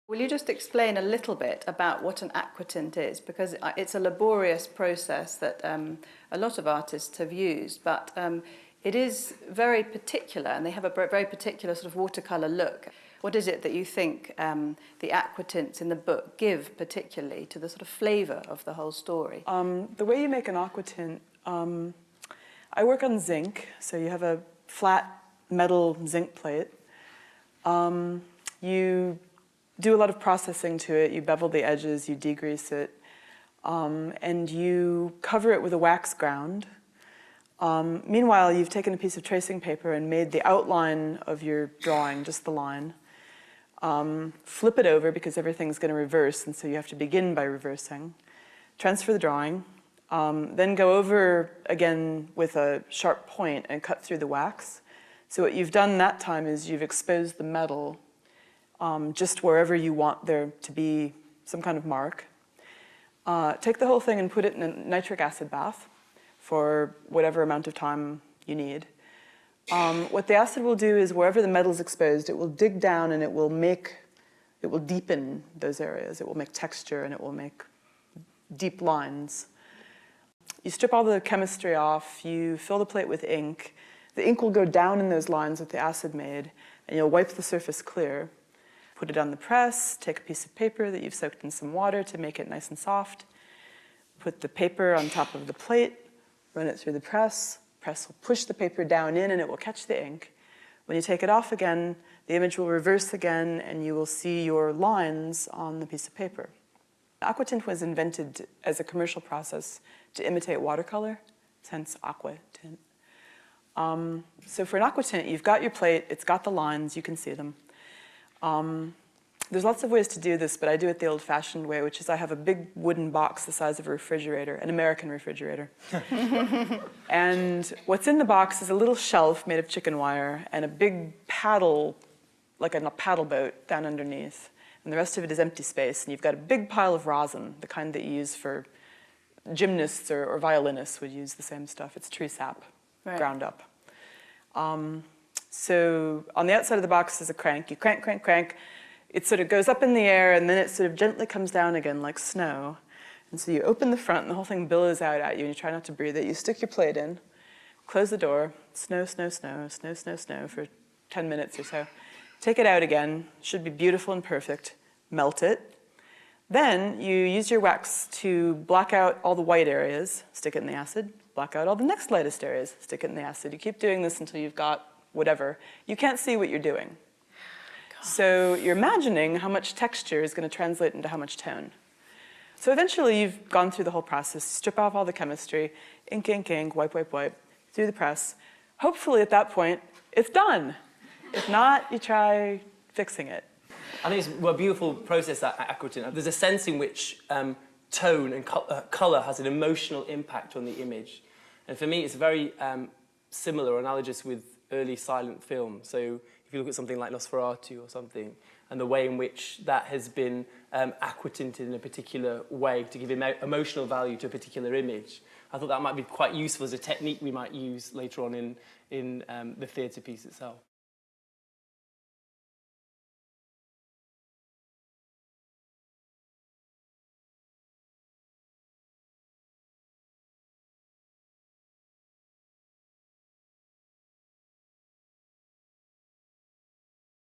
Will you just explain a little bit about what an aquatint is? Because it's a laborious process that a lot of artists have used, but it is very particular, and they have a very particular sort of watercolour look. What is it that you think the aquatints in the book give particularly to the sort of flavour of the whole story? The way you make an aquatint, I work on zinc, so you have a flat metal zinc plate. You do a lot of processing to it, you bevel the edges, you degrease it, and you cover it with a wax ground. Meanwhile, you've taken a piece of tracing paper and made the outline of your drawing, just the line. Flip it over because everything's going to reverse, and so you have to begin by reversing. Transfer the drawing, then go over again with a sharp point and cut through the wax. So what you've done that time is you've exposed the metal just wherever you want there to be some kind of mark. Take the whole thing and put it in a nitric acid bath for whatever amount of time you need. What the acid will do is wherever the metal is exposed, it will dig down and it will deepen those areas. It will make texture and it will make deep lines. You strip all the chemistry off, you fill the plate with ink. The ink will go down in those lines that the acid made, and you'll wipe the surface clear. Put it on the press, take a piece of paper that you've soaked in some water to make it nice and soft. Put the paper on top of the plate, run it through the press. Press will push the paper down in and it will catch the ink. When you take it off again, the image will reverse again and you will see your lines on the piece of paper. Aquatint was invented as a commercial process to imitate watercolor, hence aquatint. So for an aquatint, you've got your plate, it's got the lines, you can see them. There's lots of ways to do this, but I do it the old-fashioned way, which is I have a big wooden box the size of a refrigerator, an American refrigerator. And what's in the box is a little shelf made of chicken wire and a big paddle, like a paddle boat, down underneath. And the rest of it is empty space. And you've got a big pile of rosin, the kind that you use for gymnasts or violinists would use the same stuff. It's tree sap, right, ground up. So on the outside of the box is a crank. You crank, crank, crank. It sort of goes up in the air, and then it sort of gently comes down again like snow. And so you open the front, and the whole thing billows out at you, and you try not to breathe it. You stick your plate in, close the door, snow, snow, snow, snow, snow, snow for 10 minutes or so. Take it out again. Should be beautiful and perfect. Melt it. Then you use your wax to black out all the white areas, stick it in the acid, black out all the next lightest areas, stick it in the acid. You keep doing this until you've got whatever. You can't see what you're doing. So you're imagining how much texture is going to translate into how much tone. So eventually you've gone through the whole process, strip off all the chemistry, ink, ink, ink, wipe, wipe, wipe, through the press. Hopefully at that point, it's done. If not, you try fixing it. I think it's a beautiful process, that aquatint. There's a sense in which tone and colour has an emotional impact on the image. And for me, it's very similar or analogous with early silent film. So if you look at something like Nosferatu or something, and the way in which that has been aquatinted in a particular way to give emotional value to a particular image, I thought that might be quite useful as a technique we might use later on in the theatre piece itself.